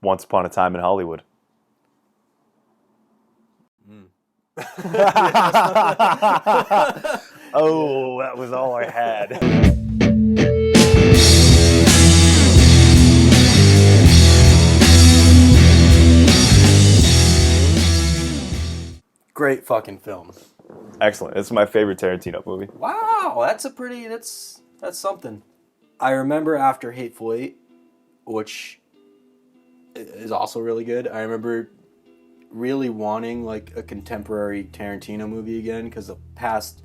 Once Upon a Time in Hollywood. Oh, that was all I had. Great fucking film. Excellent. It's my favorite Tarantino movie. Wow, that's something. I remember after Hateful Eight, which is also really good. I remember really wanting like a contemporary Tarantino movie again, because the past,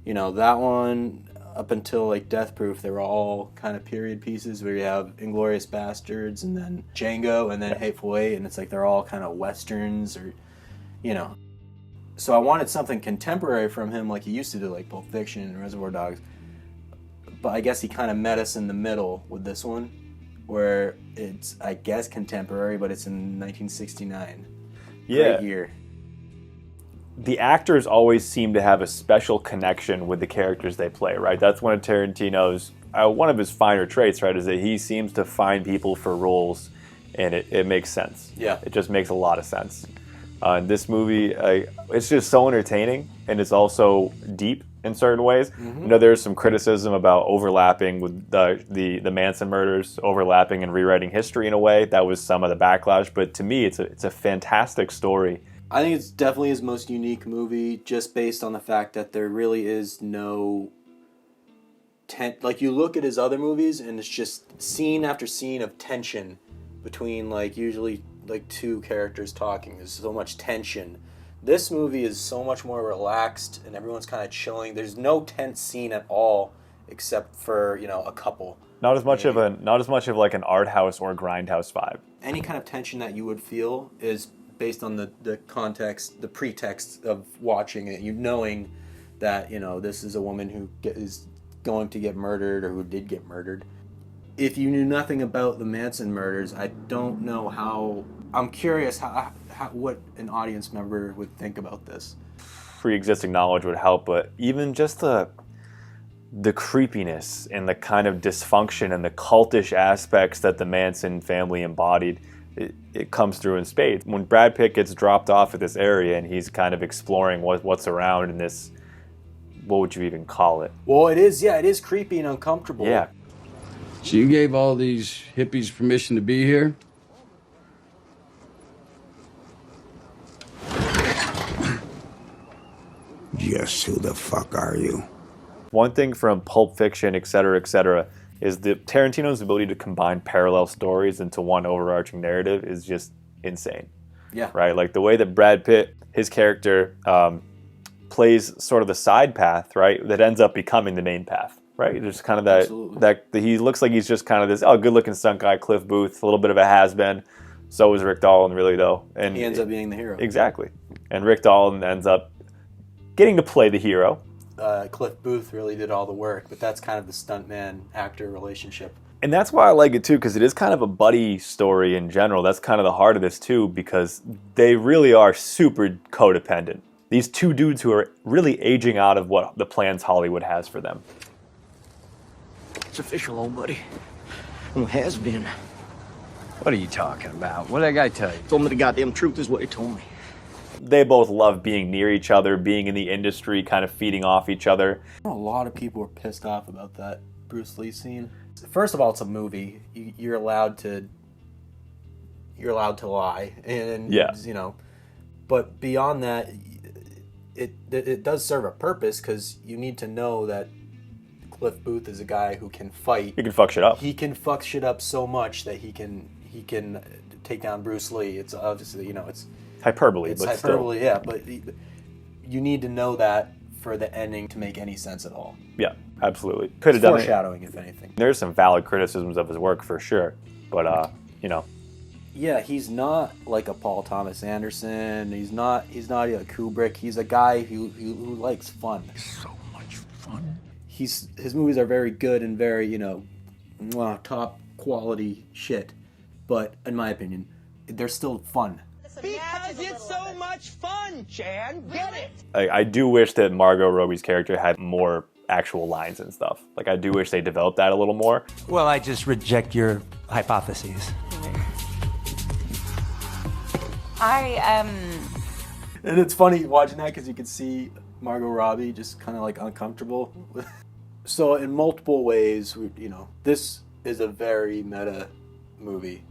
that one up until like Death Proof, they were all kind of period pieces where you have Inglourious Bastards and then Django and then Hateful Eight, and it's like they're all kind of westerns or, So I wanted something contemporary from him like he used to do, like Pulp Fiction and Reservoir Dogs. But I guess he kind of met us in the middle with this one, where it's, I guess, contemporary, but it's in 1969. Yeah. Great year. The actors always seem to have a special connection with the characters they play, right? That's one of Tarantino's, one of his finer traits, right, is that he seems to find people for roles, and it makes sense. Yeah. It just makes a lot of sense. This movie, it's just so entertaining, and it's also deep in certain ways. Mm-hmm. There's some criticism about overlapping with the Manson murders, overlapping and rewriting history in a way. That was some of the backlash, but to me, it's a fantastic story. I think it's definitely his most unique movie, just based on the fact that there really is no like, you look at his other movies, and it's just scene after scene of tension between, like, usually like two characters talking. There's so much tension. This movie is so much more relaxed, and everyone's kind of chilling. There's no tense scene at all, except for a couple. Not as much of like an art house or grindhouse vibe. Any kind of tension that you would feel is based on the context, the pretext of watching it. Knowing that this is a woman who is going to get murdered, or who did get murdered. If you knew nothing about the Manson murders, I don't know how. I'm curious how what an audience member would think about this. Pre-existing knowledge would help, but even just the creepiness and the kind of dysfunction and the cultish aspects that the Manson family embodied, it comes through in spades. When Brad Pitt gets dropped off at this area and he's kind of exploring what's around in this, what would you even call it? Well, it is creepy and uncomfortable. Yeah. So you gave all these hippies permission to be here? Just who the fuck are you? One thing from Pulp Fiction, et cetera, is Tarantino's ability to combine parallel stories into one overarching narrative is just insane. Yeah. Right? Like the way that Brad Pitt, his character, plays sort of the side path, right, that ends up becoming the main path. Right, there's kind of that he looks like he's just kind of this good-looking stunt guy, Cliff Booth, a little bit of a has-been. So is Rick Dalton, really, though, and he ends up being the hero. Exactly, and Rick Dalton ends up getting to play the hero. Cliff Booth really did all the work, but that's kind of the stuntman-actor relationship. And that's why I like it too, because it is kind of a buddy story in general. That's kind of the heart of this too, because they really are super codependent. These two dudes who are really aging out of what the plans Hollywood has for them. It's official, old buddy. Well, it has been. What are you talking about? What did that guy tell you? Told me the goddamn truth is what he told me. They both love being near each other, being in the industry, kind of feeding off each other. A lot of people were pissed off about that Bruce Lee scene. First of all, it's a movie. You're allowed to lie, and yeah. But beyond that, it does serve a purpose, because you need to know that Cliff Booth is a guy who can fight. He can fuck shit up. He can fuck shit up so much that he can take down Bruce Lee. It's obviously, it's hyperbole, it's but hyperbole, still. yeah. But you need to know that for the ending to make any sense at all. Yeah, absolutely. Could have done foreshadowing, if anything. There's some valid criticisms of his work for sure, but Yeah, he's not like a Paul Thomas Anderson. He's not a Kubrick. He's a guy who likes fun. So much fun. His movies are very good and very, top quality shit. But in my opinion, they're still fun. Because it's so much fun, Chan. Get it? I do wish that Margot Robbie's character had more actual lines and stuff. Like, I do wish they developed that a little more. Well, I just reject your hypotheses. And it's funny watching that because you can see Margot Robbie just kind of like uncomfortable. So in multiple ways, this is a very meta movie.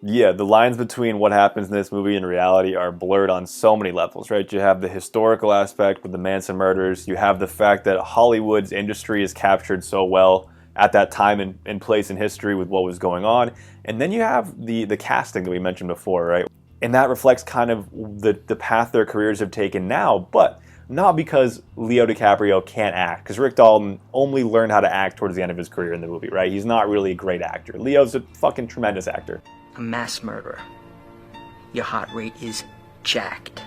Yeah, the lines between what happens in this movie and reality are blurred on so many levels, right? You have the historical aspect with the Manson murders. You have the fact that Hollywood's industry is captured so well at that time and place in history with what was going on. And then you have the casting that we mentioned before, right? And that reflects kind of the path their careers have taken now, but not because Leo DiCaprio can't act, because Rick Dalton only learned how to act towards the end of his career in the movie, right? He's not really a great actor. Leo's a fucking tremendous actor. A mass murderer. Your heart rate is jacked.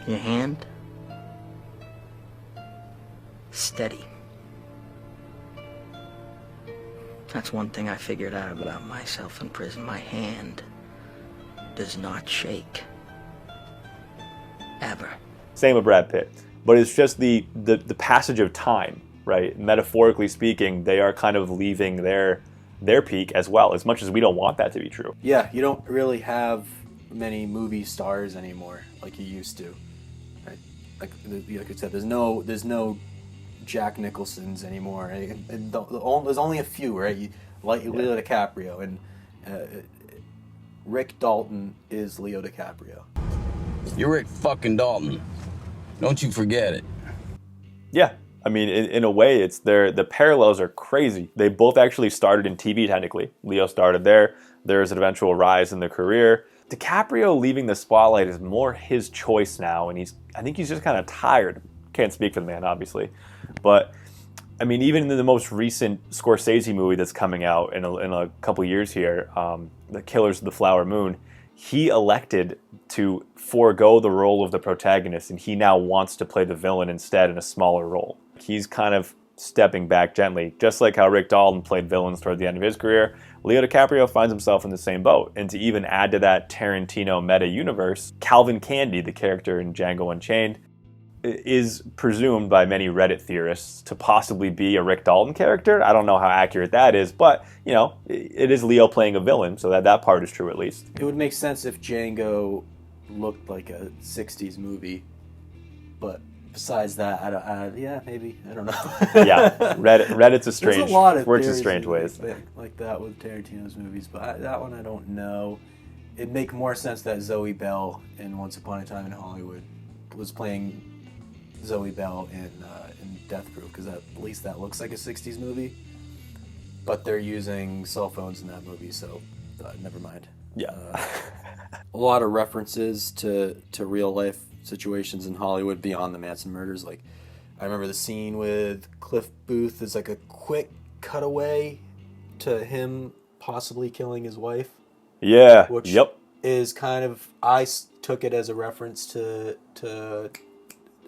Your hand? Steady. That's one thing I figured out about myself in prison. My hand does not shake. Ever. Same with Brad Pitt. But it's just the passage of time, right? Metaphorically speaking, they are kind of leaving their peak as well, as much as we don't want that to be true. Yeah, you don't really have many movie stars anymore like you used to. Right? Like I said, there's no Jack Nicholsons anymore. And there's only a few, right? Leo DiCaprio, and Rick Dalton is Leo DiCaprio. You're Rick fucking Dalton. Don't you forget it. Yeah. I mean, in a way, it's the parallels are crazy. They both actually started in TV, technically. Leo started there. There's an eventual rise in their career. DiCaprio leaving the spotlight is more his choice now, and I think he's just kind of tired. Can't speak for the man, obviously. But, I mean, even in the most recent Scorsese movie that's coming out in a couple years here, The Killers of the Flower Moon, he elected to forego the role of the protagonist, and he now wants to play the villain instead in a smaller role. He's kind of stepping back gently, just like how Rick Dalton played villains toward the end of his career. Leo DiCaprio finds himself in the same boat. And to even add to that Tarantino meta universe, Calvin Candy, the character in Django Unchained, is presumed by many Reddit theorists to possibly be a Rick Dalton character. I don't know how accurate that is, but, it is Leo playing a villain, so that part is true at least. It would make sense if Django looked like a 60s movie, but besides that, yeah, maybe. I don't know. Yeah, Reddit's a strange, There's a lot of works in strange ways. Like that with Tarantino's movies, but that one I don't know. It'd make more sense that Zoe Bell in Once Upon a Time in Hollywood was playing Zoe Bell in Death Proof, because at least that looks like a 60s movie. But they're using cell phones in that movie, so never mind. Yeah. A lot of references to real life situations in Hollywood beyond the Manson murders. Like, I remember the scene with Cliff Booth is like a quick cutaway to him possibly killing his wife. Yeah. Which is kind of, I took it as a reference to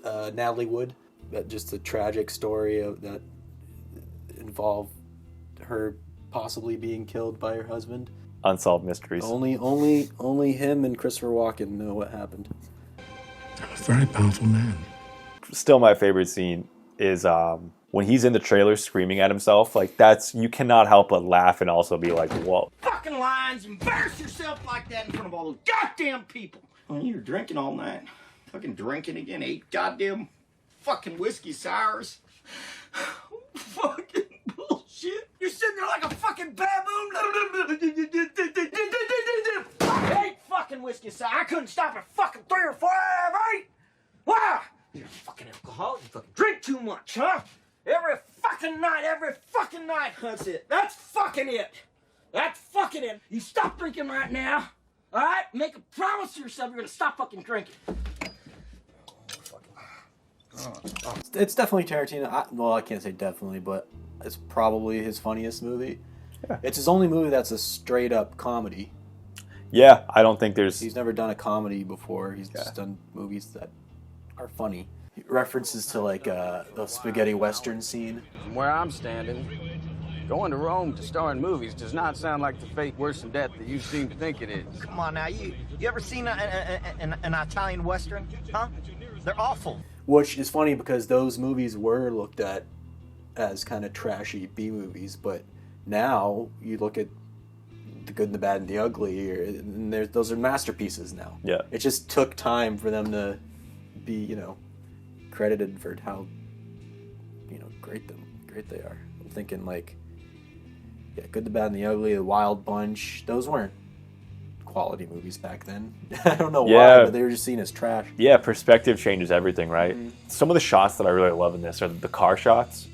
Natalie Wood. That just a tragic story that involved her possibly being killed by her husband. Unsolved mysteries. Only him and Christopher Walken know what happened. I'm a very powerful man. Still, my favorite scene is when he's in the trailer screaming at himself. Like, you cannot help but laugh and also be like, whoa. Fucking lines, embarrass yourself like that in front of all those goddamn people. Oh, you were drinking all night. Fucking drinking again. 8 goddamn fucking whiskey sours. Fucking bullshit. You're sitting there like a fucking baboon. 8 fucking whiskey sours. I couldn't stop at fucking 3 or 4, right? Why? You're a fucking alcoholic. You fucking drink too much, huh? Every fucking night. That's it. That's fucking it. You stop drinking right now. All right? Make a promise to yourself you're gonna stop fucking drinking. It's definitely Tarantino. I can't say definitely, but it's probably his funniest movie. Yeah. It's his only movie that's a straight up comedy. Yeah, I don't think He's never done a comedy before. He's just done movies that are funny. References to like the spaghetti western scene. From where I'm standing, going to Rome to star in movies does not sound like the fate worse than death that you seem to think it is. Come on now, you ever seen an Italian Western? Huh? They're awful. Which is funny because those movies were looked at as kind of trashy B movies, but now you look at the Good, the Bad, and the Ugly, and those are masterpieces now. Yeah. It just took time for them to be, credited for how, great they are. I'm thinking Good, the Bad, and the Ugly, The Wild Bunch. Those weren't quality movies back then. I don't know why, but they were just seen as trash. Yeah, perspective changes everything, right? Mm-hmm. Some of the shots that I really love in this are the car shots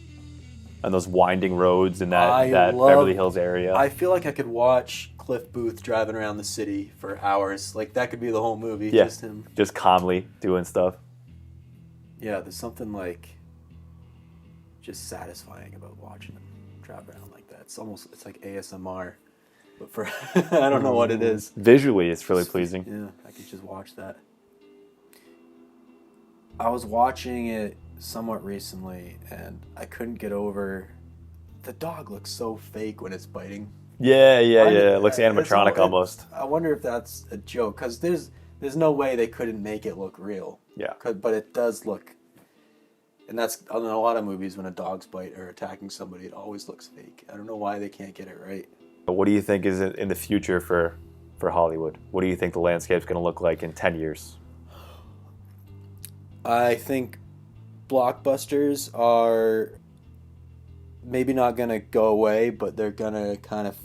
and those winding roads in that Beverly Hills area. I feel like I could watch Cliff Booth driving around the city for hours. Like, that could be the whole movie, just him. Just calmly doing stuff. Yeah, there's something just satisfying about watching him drive around like that. It's like ASMR, but for I don't know what it is. Visually, it's really pleasing. Yeah, I could just watch that. I was watching it somewhat recently, and I couldn't get over the dog looks so fake when it's biting. Yeah. It looks animatronic almost. I wonder if that's a joke, because there's no way they couldn't make it look real. Yeah. But it does look, and that's in a lot of movies when a dog's bite or attacking somebody, it always looks fake. I don't know why they can't get it right. But what do you think is in the future for Hollywood? What do you think the landscape's going to look like in 10 years? I think blockbusters are maybe not going to go away, but they're going to kind of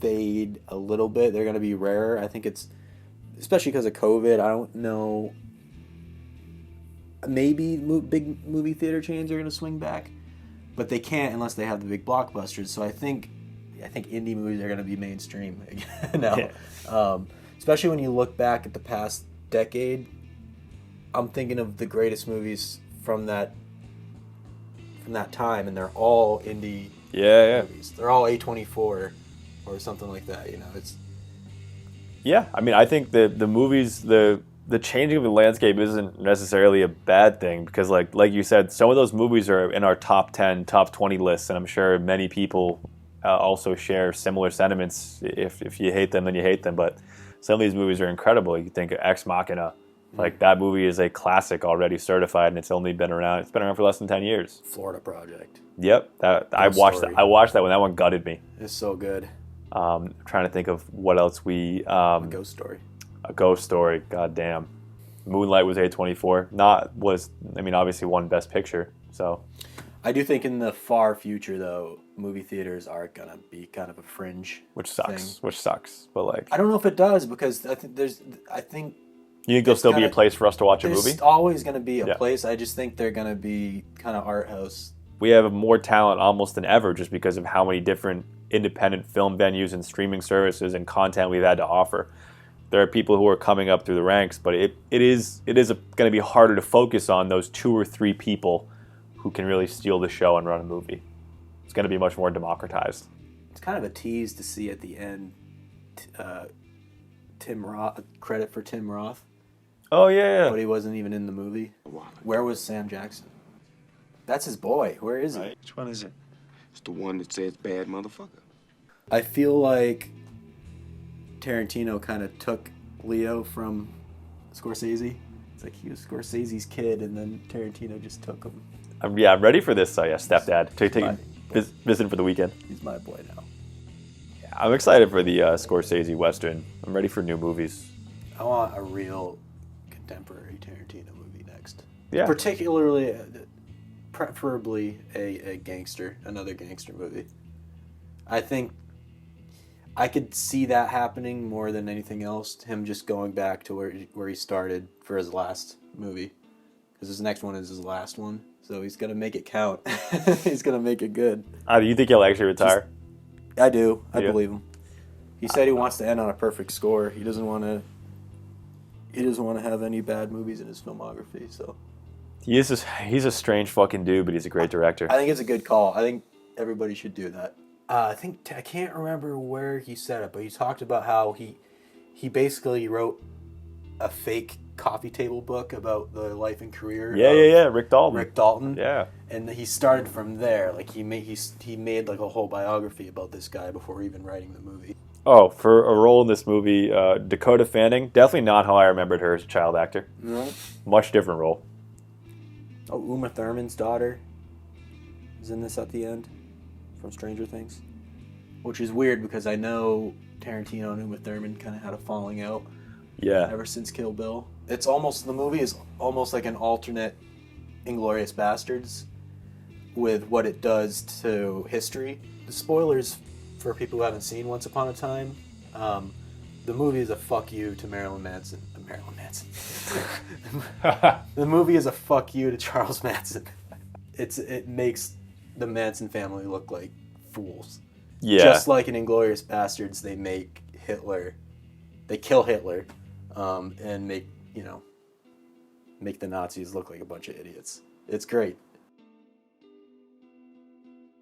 fade a little bit. They're going to be rarer. I think it's, especially because of COVID, I don't know. Maybe big movie theater chains are going to swing back, but they can't unless they have the big blockbusters. So I think indie movies are going to be mainstream again now. Yeah. Especially when you look back at the past decade, I'm thinking of the greatest movies from that time, and they're all indie movies. They're all A24 or something like that. It's. Yeah, I mean, I think the movies, the changing of the landscape isn't necessarily a bad thing, because like you said, some of those movies are in our top 10, top 20 lists, and I'm sure many people also share similar sentiments. If you hate them, then you hate them. But some of these movies are incredible. You think of Ex Machina. Like, that movie is a classic, already certified, and it's only been around. It's been around for less than 10 years. Florida Project. Yep, I watched that. I watched that when that one gutted me. It's so good. I'm trying to think of what else we. A Ghost Story. A Ghost Story. God damn. Moonlight was A24. Obviously won Best Picture. So. I do think in the far future, though, movie theaters are gonna be kind of a fringe. Which sucks. But like. I don't know if it does, because I think. You think there'll still be a place for us to watch a movie? There's always going to be a place. I just think they're going to be kind of art house. We have more talent almost than ever, just because of how many different independent film venues and streaming services and content we've had to offer. There are people who are coming up through the ranks, but it is going to be harder to focus on those 2 or 3 people who can really steal the show and run a movie. It's going to be much more democratized. It's kind of a tease to see at the end Tim Roth, credit for Tim Roth. Oh, yeah. But he wasn't even in the movie. Where was Sam Jackson? That's his boy. Where is he? Which one is it? It's the one that says bad motherfucker. I feel like Tarantino kind of took Leo from Scorsese. It's like he was Scorsese's kid, and then Tarantino just took him. I'm ready for this. Stepdad. Visiting for the weekend. He's my boy now. Yeah, I'm excited for the Scorsese Western. I'm ready for new movies. I want a real contemporary Tarantino movie next. Yeah. Particularly, preferably another gangster movie. I think I could see that happening more than anything else. Him just going back to where he started for his last movie, because his next one is his last one. So he's gonna make it count. He's gonna make it good. You think he'll actually retire? I do. I believe him. He said he wants to end on a perfect score. He doesn't want to. He doesn't want to have any bad movies in his filmography. So he's a strange fucking dude, but he's a great director. I think it's a good call. I think everybody should do that. I can't remember where he said it, but he talked about how he basically wrote a fake coffee table book about the life and career. Yeah. Rick Dalton. Yeah. And he started from there. Like he made like a whole biography about this guy before even writing the movie. Oh, for a role in this movie, Dakota Fanning, definitely not how I remembered her as a child actor. No. Much different role. Oh, Uma Thurman's daughter is in this at the end from Stranger Things. which is weird because I know Tarantino and Uma Thurman kind of had a falling out. Yeah. Ever since Kill Bill, the movie is almost like an alternate Inglourious Bastards with what it does to history. The spoilers for people who haven't seen Once Upon a Time. The movie is a fuck you to Marilyn Manson. The movie is a fuck you to Charles Manson. It makes the Manson family look like fools. Yeah. Just like in Inglourious Bastards, they make Hitler, they kill Hitler, and make the Nazis look like a bunch of idiots. It's great.